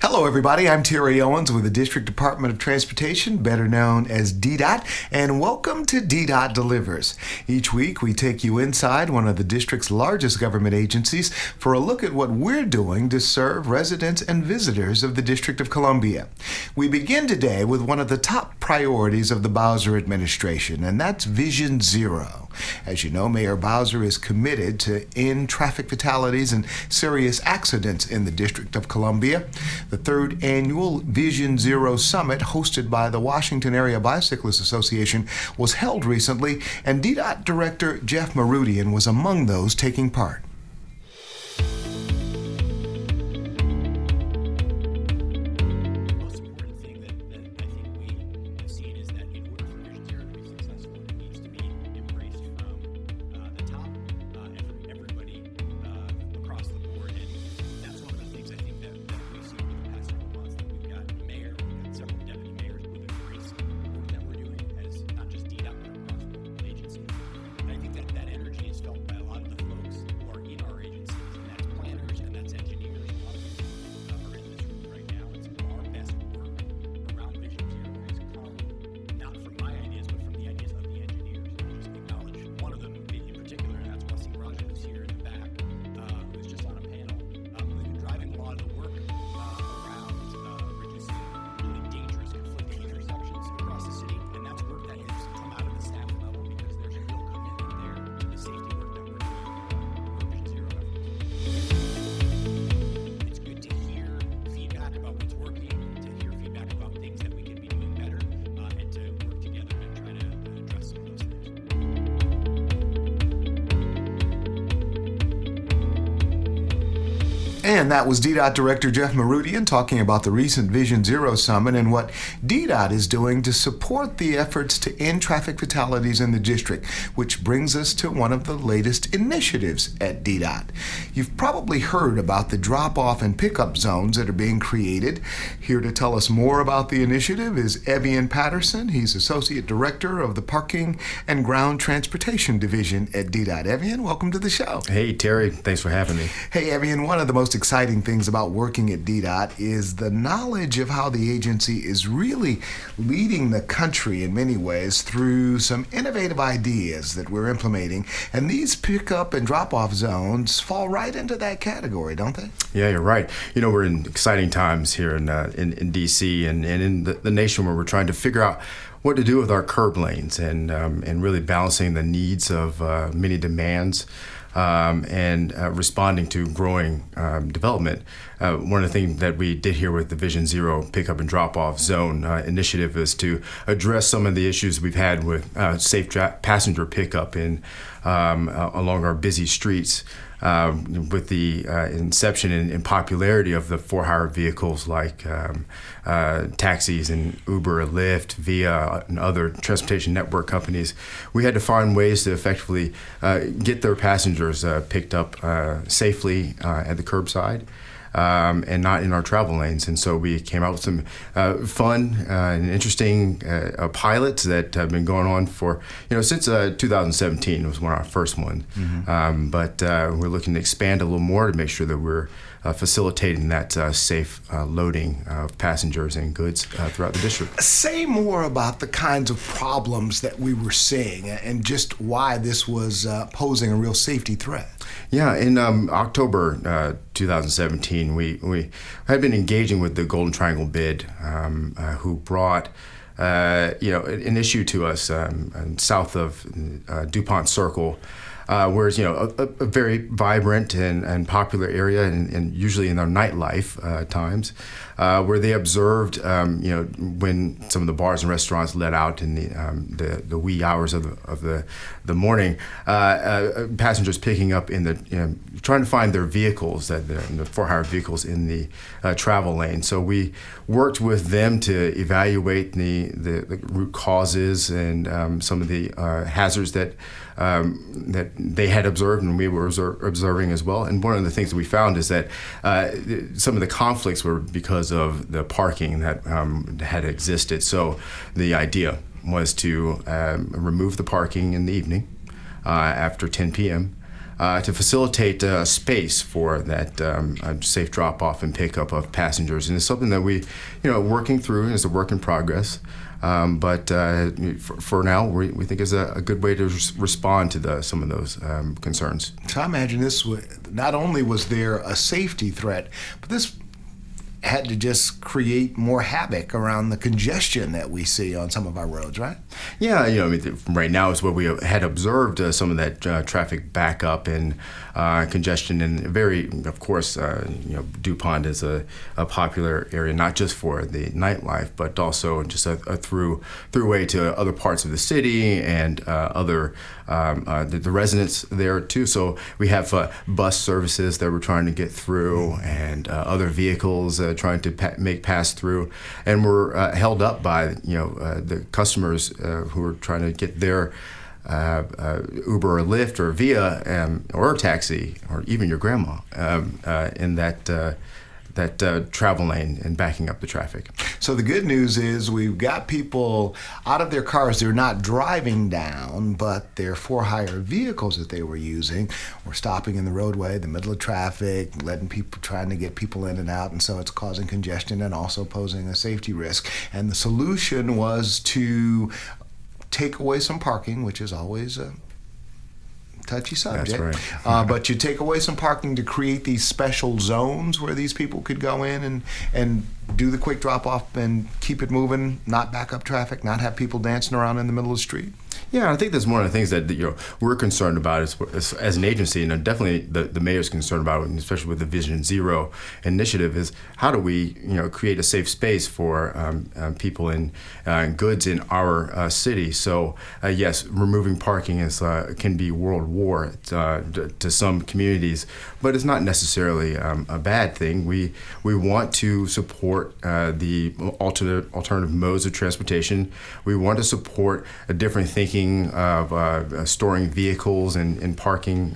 Hello everybody, I'm Terry Owens with the District Department of Transportation, better known as DDOT, and welcome to DDOT Delivers. Each week we take you inside one of the district's largest government agencies for a look at what we're doing to serve residents and visitors of the District of Columbia. We begin today with one of the top priorities of the Bowser administration, and that's Vision Zero. As you know, Mayor Bowser is committed to end traffic fatalities and serious accidents in the District of Columbia. The third annual Vision Zero Summit, hosted by the Washington Area Bicyclists Association, was held recently, and DDOT Director Jeff Marudian was among those taking part. And that was DDOT Director Jeff Marudian talking about the recent Vision Zero Summit and what DDOT is doing to support the efforts to end traffic fatalities in the district, which brings us to one of the latest initiatives at DDOT. You've probably heard about the drop-off and pickup zones that are being created. Here to tell us more about the initiative is Evian Patterson. He's Associate Director of the Parking and Ground Transportation Division at DDOT. Evian, welcome to the show. Hey, Terry. Thanks for having me. Hey, Evian, one of the most exciting things about working at DDOT is the knowledge of how the agency is really leading the country in many ways through some innovative ideas that we're implementing. And these pickup and drop-off zones fall right into that category, don't they? Yeah, you're right. You know, we're in exciting times here in D.C. and in the nation where we're trying to figure out what to do with our curb lanes and really balancing the needs of many demands and responding to growing development. One of the things that we did here with the Vision Zero pickup and drop-off zone initiative is to address some of the issues we've had with safe passenger pickup along our busy streets. With the inception and popularity of the for-hire vehicles like taxis and Uber, Lyft, Via, and other transportation network companies, we had to find ways to effectively get their passengers picked up safely at the curbside. And not in our travel lanes. And so we came out with some fun and interesting pilots that have been going on for, since 2017 was one of our first ones. Mm-hmm. But we're looking to expand a little more to make sure that we're facilitating that safe loading of passengers and goods throughout the district. Say more about the kinds of problems that we were seeing and just why this was posing a real safety threat. Yeah, in October 2017, we had been engaging with the Golden Triangle Bid, who brought an issue to us south of DuPont Circle, where it's a very vibrant and popular area, and usually in their nightlife times, where they observed when some of the bars and restaurants let out in the wee hours of the morning, passengers picking up in the trying to find their vehicles, the for-hire vehicles in the travel lane. So we worked with them to evaluate the root causes and some of the hazards that they had observed and we were observing as well. And one of the things that we found is that some of the conflicts were because of the parking that had existed. So the idea was to remove the parking in the evening after 10 p.m., to facilitate space for that safe drop-off and pickup of passengers. And it's something that we, working through, and it's a work in progress. But for now, we think is a good way to respond to some of those concerns. So I imagine this not only was there a safety threat, but this had to just create more havoc around the congestion that we see on some of our roads, right? Yeah, right now is what we had observed some of that traffic backup and congestion, and of course, DuPont is a popular area not just for the nightlife, but also just a throughway to other parts of the city and other the residents there too. So we have bus services that we're trying to get through, and other vehicles trying to make pass through, and we're held up by the customers who are trying to get their Uber or Lyft or Via or a taxi or even your grandma in that travel lane and backing up the traffic. So the good news is we've got people out of their cars. They're not driving down, but their for-hire vehicles that they were using were stopping in the roadway, the middle of traffic, trying to get people in and out, and so it's causing congestion and also posing a safety risk. And the solution was to take away some parking, which is always a touchy subject. That's right. But you take away some parking to create these special zones where these people could go in and do the quick drop off and keep it moving, not back up traffic, not have people dancing around in the middle of the street. Yeah, I think that's one of the things that we're concerned about as an agency, and definitely the mayor's concerned about, especially with the Vision Zero initiative, is how do we create a safe space for people and goods in our city. So yes, removing parking can be world war to some communities, but it's not necessarily a bad thing. We want to support the alternative modes of transportation. We want to support a different thinking of storing vehicles and parking,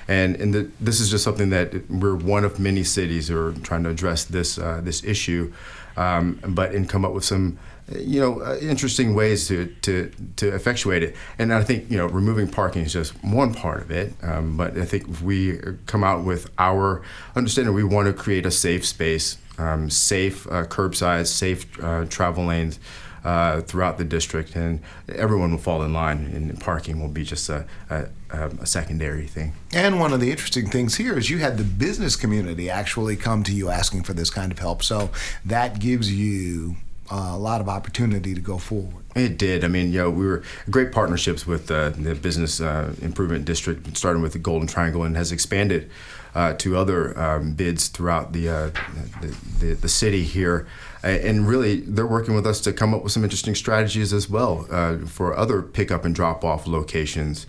this is just something that we're one of many cities who are trying to address this issue, and come up with some interesting ways to effectuate it. And I think removing parking is just one part of it, but I think if we come out with our understanding, we want to create a safe space, safe curbsides, safe travel lanes throughout the district, and everyone will fall in line, and parking will be just a secondary thing. And one of the interesting things here is you had the business community actually come to you asking for this kind of help, so that gives you a lot of opportunity to go forward. It did. I mean, we were great partnerships with the Business Improvement District, starting with the Golden Triangle, and has expanded to other bids throughout the city here. And really, they're working with us to come up with some interesting strategies as well for other pickup and drop-off locations,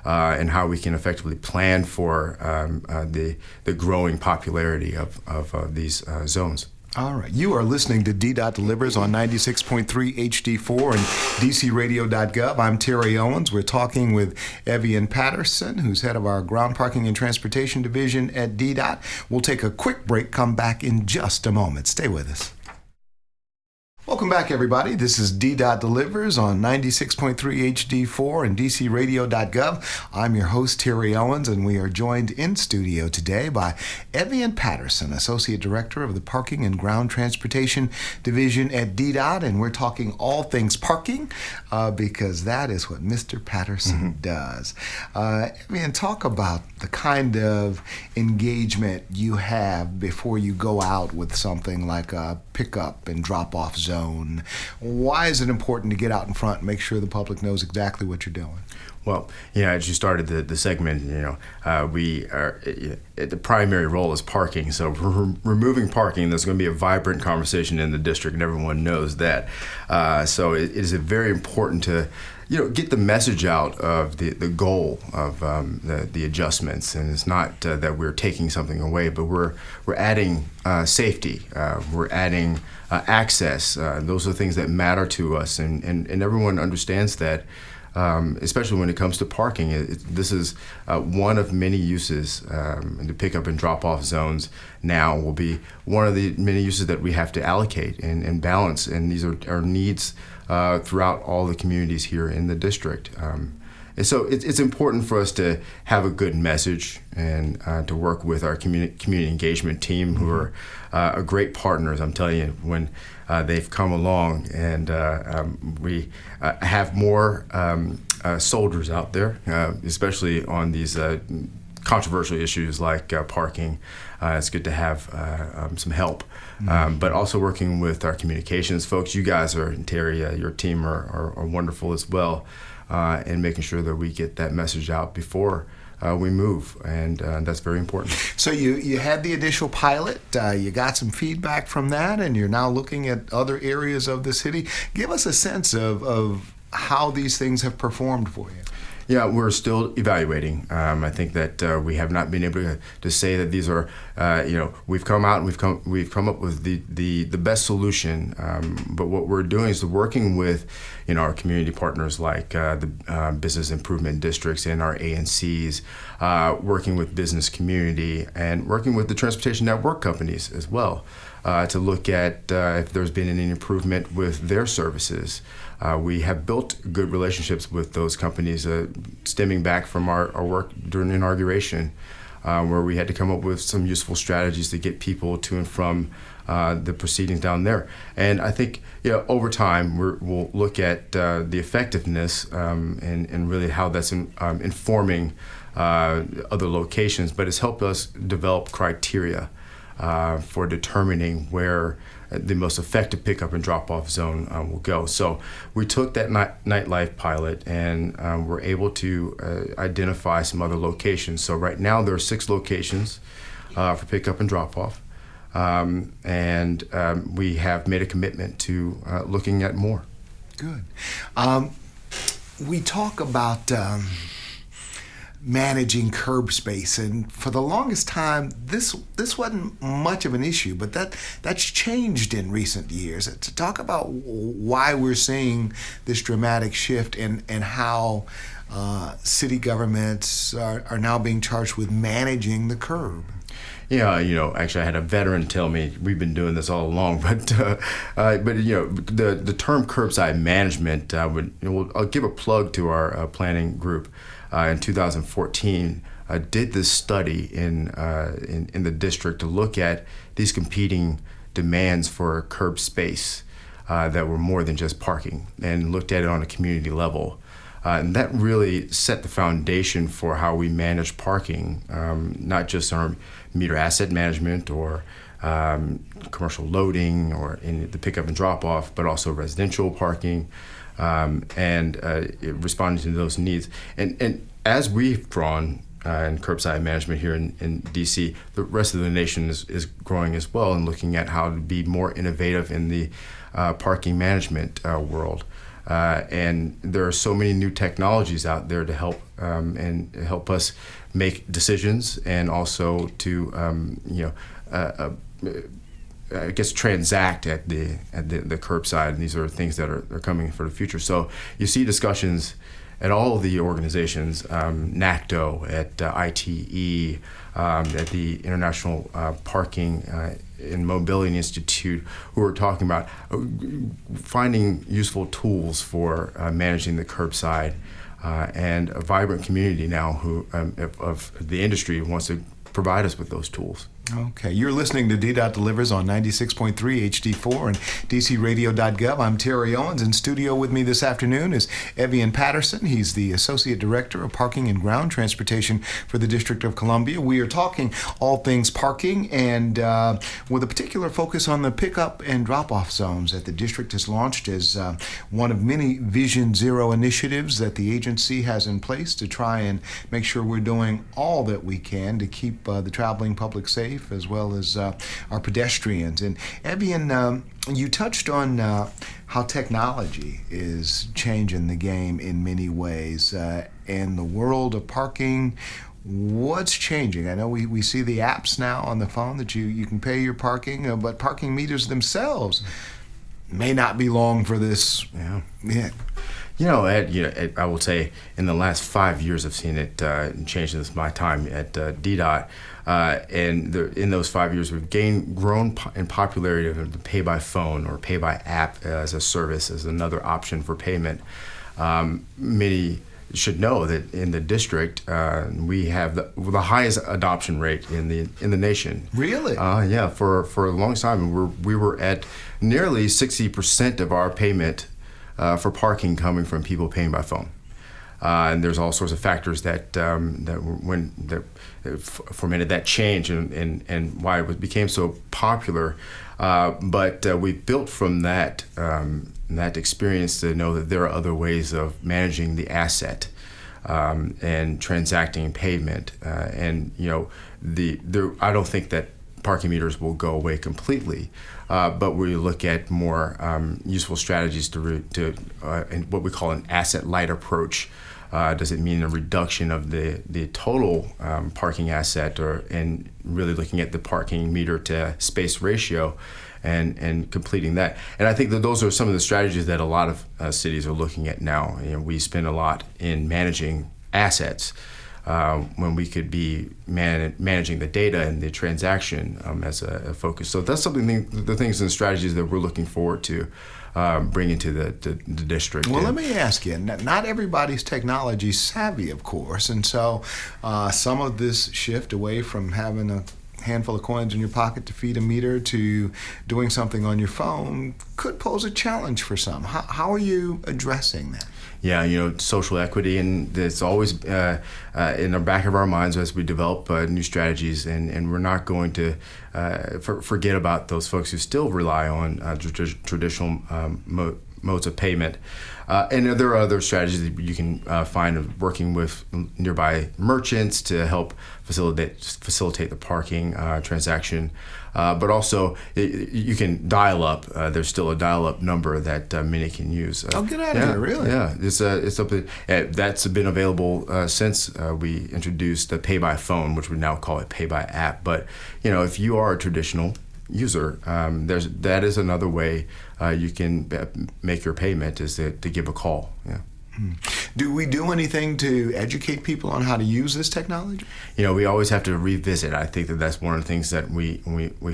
and how we can effectively plan for the growing popularity of these zones. All right. You are listening to DDOT Delivers on 96.3 HD4 and DCRadio.gov. I'm Terry Owens. We're talking with Evian Patterson, who's head of our Ground Parking and Transportation Division at DDOT. We'll take a quick break, come back in just a moment. Stay with us. Welcome back, everybody. This is DDOT Delivers on 96.3 HD4 and DCRadio.gov. I'm your host, Terry Owens, and we are joined in studio today by Evian Patterson, Associate Director of the Parking and Ground Transportation Division at DDOT, and we're talking all things parking because that is what Mr. Patterson does. Evian, talk about the kind of engagement you have before you go out with something like a pickup and drop-off zone. Why is it important to get out in front and make sure the public knows exactly what you're doing? Well, as you started the segment, we are the primary role is parking. So removing parking, there's going to be a vibrant conversation in the district, and everyone knows that. So it is very important to get the message out of the goal of the adjustments, and it's not that we're taking something away, but we're adding safety, we're adding access. Those are things that matter to us, and everyone understands that. Especially when it comes to parking, this is one of many uses. The pickup and drop-off zones now will be one of the many uses that we have to allocate and balance, and these are our needs throughout all the communities here in the district. And so it's important for us to have a good message and to work with our community engagement team, who are great partners. I'm telling you, when they've come along, and we have more soldiers out there, especially on these controversial issues like parking. It's good to have some help, but also working with our communications folks. You guys Terry, your team are wonderful as well, and making sure that we get that message out before we move, and that's very important. So you had the initial pilot, you got some feedback from that, and you're now looking at other areas of the city. Give us a sense of how these things have performed for you. Yeah, we're still evaluating. I think that we have not been able to say that these are, we've come out and we've come up with the best solution. But what we're doing is working with, our community partners like the business improvement districts and our ANCs, working with business community, and working with the transportation network companies as well, to look at if there's been any improvement with their services. We have built good relationships with those companies, stemming back from our work during the inauguration, where we had to come up with some useful strategies to get people to and from the proceedings down there. And I think, over time, we'll look at the effectiveness and really how that's informing other locations. But it's helped us develop criteria for determining where the most effective pickup and drop-off zone will go. So we took that nightlife pilot, and we're able to identify some other locations. So right now there are 6 locations for pickup and drop-off, and we have made a commitment to looking at more. Good. We talk about managing curb space, and for the longest time this wasn't much of an issue, but that's changed in recent years. To talk about why we're seeing this dramatic shift, and how city governments are now being charged with managing the curb. Yeah, actually I had a veteran tell me we've been doing this all along, but the term curbside management I'll give a plug to our planning group. In 2014, did this study in the district to look at these competing demands for curb space that were more than just parking, and looked at it on a community level. And that really set the foundation for how we manage parking, not just our meter asset management or commercial loading or in the pickup and drop off, but also residential parking, and responding to those needs. And as we've grown in curbside management here in DC, the rest of the nation is growing as well, and looking at how to be more innovative in the parking management world. And there are so many new technologies out there to help and help us make decisions, and also to I guess transact at the curbside. And these are things that are coming for the future. So you see discussions at all of the organizations, NACDO, at ITE, at the International Parking and Mobility Institute, who are talking about finding useful tools for managing the curbside, and a vibrant community now of the industry wants to provide us with those tools. Okay, you're listening to DDOT Delivers on 96.3 HD4 and DCRadio.gov. I'm Terry Owens. In studio with me this afternoon is Evian Patterson. He's the Associate Director of Parking and Ground Transportation for the District of Columbia. We are talking all things parking, and with a particular focus on the pickup and drop-off zones that the district has launched as one of many Vision Zero initiatives that the agency has in place to try and make sure we're doing all that we can to keep the traveling public safe, as well as our pedestrians. And Evian, you touched on how technology is changing the game in many ways. In the world of parking, what's changing? I know we see the apps now on the phone that you can pay your parking, but parking meters themselves may not be long for this. Yeah. Ed, I will say in the last 5 years I've seen it change since my time at DDOT. And in those 5 years, we've grown in popularity of the pay by phone or pay by app as a service, as another option for payment. Many should know that in the district we have the highest adoption rate in the nation. Really? Yeah. For a long time, we were at nearly 60% of our payment for parking coming from people paying by phone. And there's all sorts of factors that fomented that change and why it became so popular. But we built from that experience to know that there are other ways of managing the asset and transacting pavement. And I don't think that parking meters will go away completely, but we look at more useful strategies to what we call an asset light approach. Does it mean a reduction of the total parking asset, and really looking at the parking meter to space ratio and completing that? And I think that those are some of the strategies that a lot of cities are looking at now. We spend a lot in managing assets when we could be managing the data and the transaction as a focus. So that's the things and strategies that we're looking forward to bring into the district. Well, let me ask you, not everybody's technology savvy, of course, and so some of this shift away from having a handful of coins in your pocket to feed a meter to doing something on your phone could pose a challenge for some. How are you addressing that? Yeah, social equity, and it's always in the back of our minds as we develop new strategies, and we're not going to forget about those folks who still rely on traditional modes of payment. And there are other strategies that you can find of working with nearby merchants to help facilitate the parking transaction. But also, you can dial up. There's still a dial-up number that many can use. Get out of here, really? Yeah, it's something that's been available since we introduced the pay by phone, which we now call it pay by app. But if you are a traditional user, that is another way you can make your payment, is to give a call. Yeah. Do we do anything to educate people on how to use this technology? We always have to revisit. I think that's one of the things that we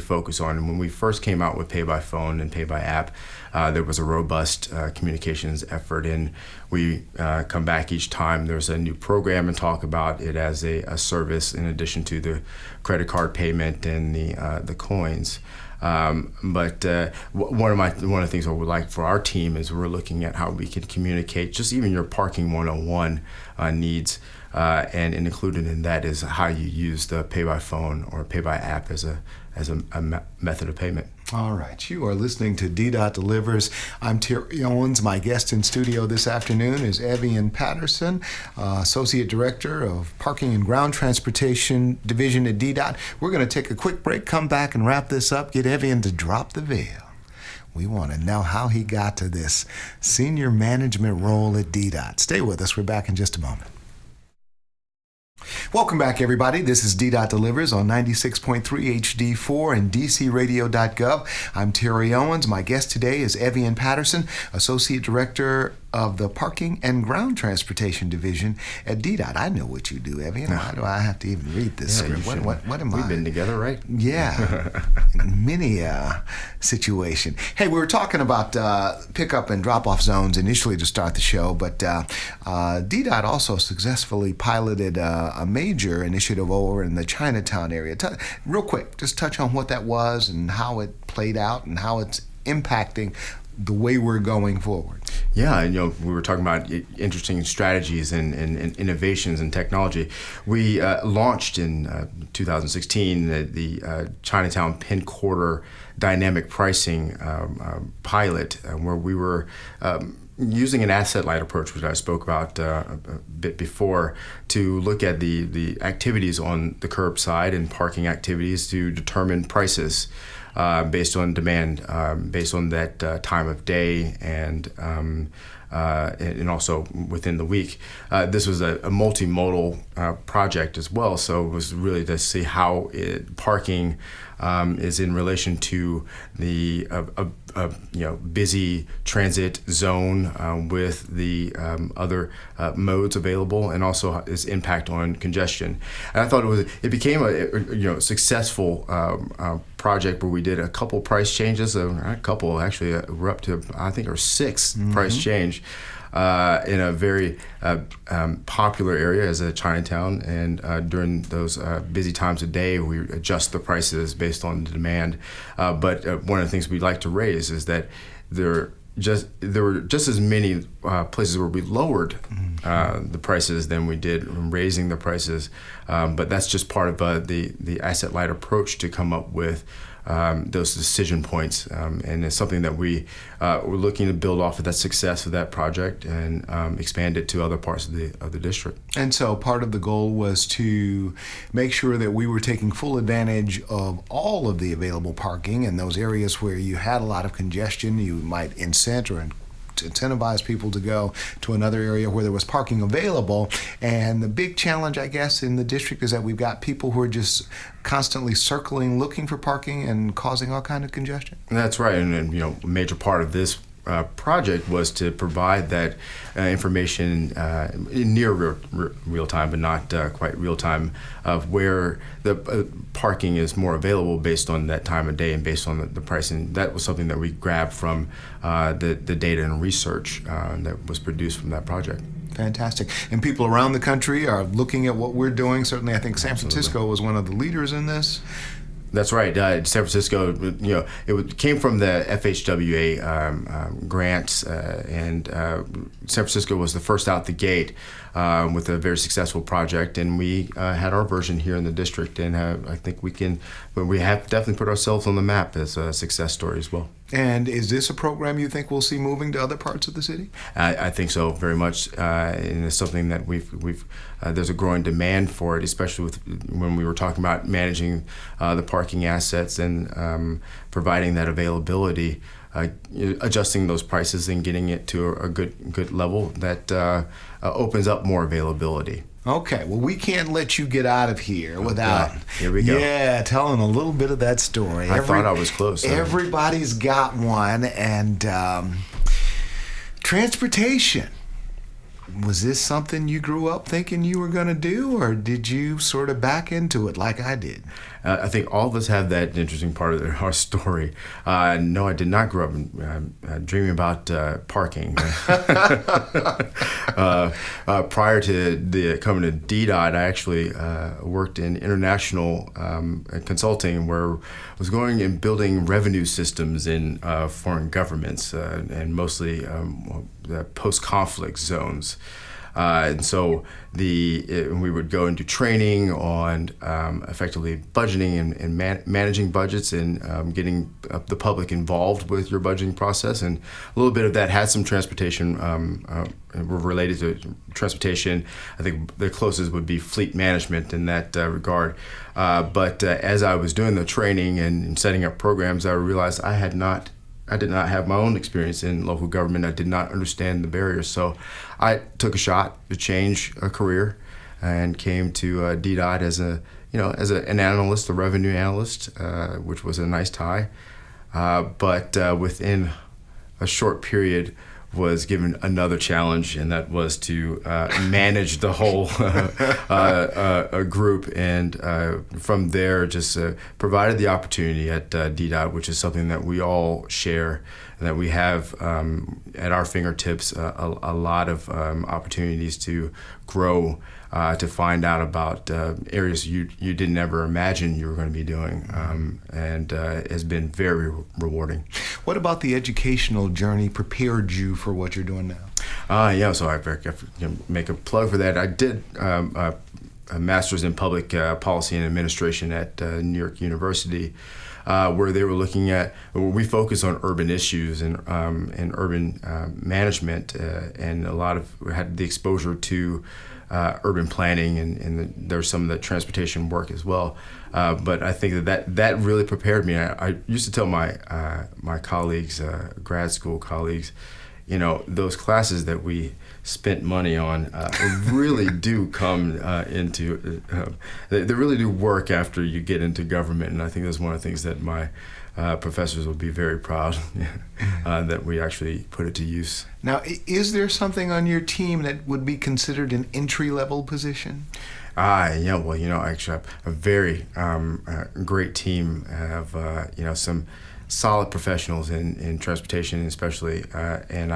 focus on. And when we first came out with pay by phone and pay by app, there was a robust communications effort, and we come back each time there's a new program and talk about it as a service in addition to the credit card payment and the coins. But one of the things I would like for our team is we're looking at how we can communicate just even your parking 101 needs, and included in that is how you use the pay by phone or pay by app as a method of payment. All right, you are listening to DDOT Delivers. I'm Terry Owens. My guest in studio this afternoon is Evian Patterson, Associate Director of Parking and Ground Transportation Division at DDOT. We're going to take a quick break, come back and wrap this up, get Evian to drop the veil. We want to know how he got to this senior management role at DDOT. Stay with us. We're back in just a moment. Welcome back, everybody. This is DDOT Delivers on 96.3 HD4 and DCRadio.gov. I'm Terry Owens. My guest today is Evian Patterson, Associate Director of the Parking and Ground Transportation Division at DDOT. I know what you do, Evian. Why do I have to even read this script? What am I? We've been together, right? Yeah. Many situation. Hey, we were talking about pickup and drop-off zones initially to start the show, but DDOT also successfully piloted a major initiative over in the Chinatown area. Real quick, just touch on what that was and how it played out and how it's impacting the way we're going forward. Yeah, we were talking about interesting strategies and innovations in technology. We launched in 2016 the Chinatown Pin Quarter dynamic pricing pilot, where we were using an asset-light approach, which I spoke about a bit before, to look at the activities on the curbside and parking activities to determine prices based on demand, based on that time of day, and also within the week. This was a multimodal project as well, so it was really to see how parking is in relation to the busy transit zone with the other modes available, and also its impact on congestion. And I thought it became a successful project where we did a couple price changes. We're up to, I think, our sixth price change. in a very popular area as a Chinatown, and during those busy times of day, we adjust the prices based on the demand. But one of the things we'd like to raise is that there were just as many places where we lowered the prices than we did raising the prices, but that's just part of the asset light approach to come up with those decision points, and it's something that we're looking to build off of that success of that project and expand it to other parts of the district. And so part of the goal was to make sure that we were taking full advantage of all of the available parking in those areas where you had a lot of congestion. You might incent or incentivize people to go to another area where there was parking available. And the big challenge, I guess, in the district is that we've got people who are just constantly circling, looking for parking and causing all kind of congestion. That's right. And a major part of this project was to provide that information in near real time, but not quite real time, of where the parking is more available based on that time of day and based on the pricing. That was something that we grabbed from the data and research that was produced from that project. Fantastic. And people around the country are looking at what we're doing. Certainly, I think San Francisco was one of the leaders in this. That's right. San Francisco, it came from the FHWA grants, and San Francisco was the first out the gate with a very successful project, and we had our version here in the district, and I think we have definitely put ourselves on the map as a success story as well. And is this a program you think we'll see moving to other parts of the city? I think so, very much, and it's something that we've there's a growing demand for it, especially when we were talking about managing the parking assets and providing that availability, adjusting those prices and getting it to a good level that opens up more availability. Okay, well, we can't let you get out of here without here we go. Telling a little bit of that story. I thought I was close. Everybody's got one, and transportation. Was this something you grew up thinking you were going to do, or did you sort of back into it like I did? I think all of us have that interesting part of our story. No, I did not grow up dreaming about parking. Prior to coming to DDOT, I actually worked in international consulting, where I was going and building revenue systems in foreign governments, and mostly the post-conflict zones. And so we would go and do training on effectively budgeting and managing budgets, and getting the public involved with your budgeting process. And a little bit of that had some transportation, related to transportation. I think the closest would be fleet management in that regard. But as I was doing the training and setting up programs, I realized I did not have my own experience in local government. I did not understand the barriers. So I took a shot to change a career and came to DDOT as an analyst, a revenue analyst, which was a nice tie. But within a short period, was given another challenge, and that was to manage the whole group, and from there just provided the opportunity at DDOT, which is something that we all share, and that we have at our fingertips a lot of opportunities to grow, to find out about areas you didn't ever imagine you were going to be doing, and has been very rewarding. What about the educational journey prepared you for what you're doing now? So I make a plug for that. I did a master's in public policy and administration at New York University, where they were looking at, we focus on urban issues and urban management, and we had the exposure to urban planning, and there's some of the transportation work as well. But I think that really prepared me. I used to tell my colleagues, grad school colleagues, those classes that we spent money on really do come into, they really do work after you get into government. And I think that's one of the things that my professors will be very proud that we actually put it to use. Now, is there something on your team that would be considered an entry-level position? Actually, I have a very great team. I have, some solid professionals in transportation, especially. And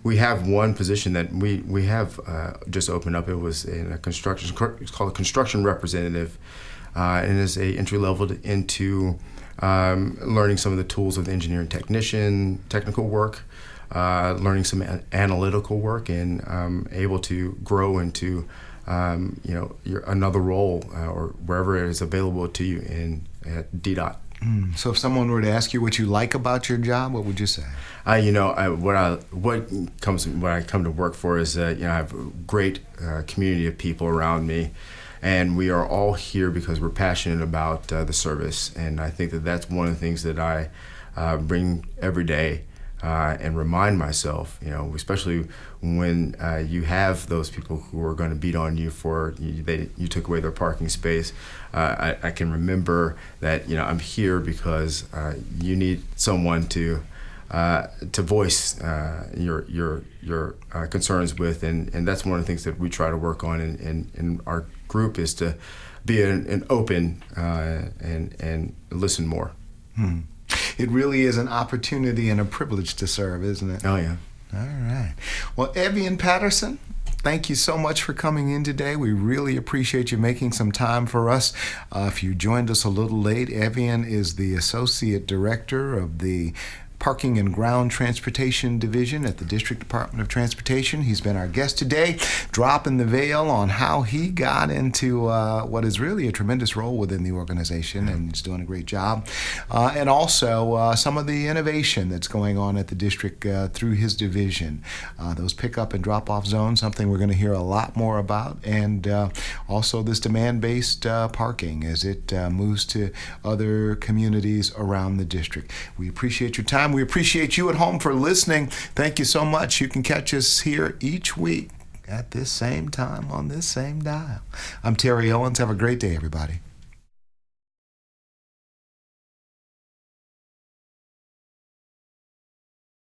we have one position that we have just opened up. It was in a construction. It's called a construction representative, and is a entry level into learning some of the tools of the engineering technical work, learning some analytical work, and able to grow into another role or wherever it is available to you at DDOT. So if someone were to ask you what you like about your job, what would you say? When I come to work for is I have a great community of people around me, and we are all here because we're passionate about the service. And I think that that's one of the things that I bring every day and remind myself, especially when you have those people who are going to beat on you for you took away their parking space. I can remember that I'm here because you need someone to voice your concerns with, and that's one of the things that we try to work on in our group, is to be an open and listen more. It really is an opportunity and a privilege to serve, isn't it? Oh, yeah. All right. Well, Evian Patterson, thank you so much for coming in today. We really appreciate you making some time for us. If you joined us a little late, Evian is the Associate Director of the Parking and Ground Transportation Division at the District Department of Transportation. He's been our guest today, dropping the veil on how he got into what is really a tremendous role within the organization, and he's doing a great job. And also some of the innovation that's going on at the district through his division. Those pick-up and drop-off zones, something we're going to hear a lot more about, and also this demand-based parking as it moves to other communities around the district. We appreciate your time. We appreciate you at home for listening. Thank you so much. You can catch us here each week at this same time on this same dial. I'm Terry Owens. Have a great day, everybody.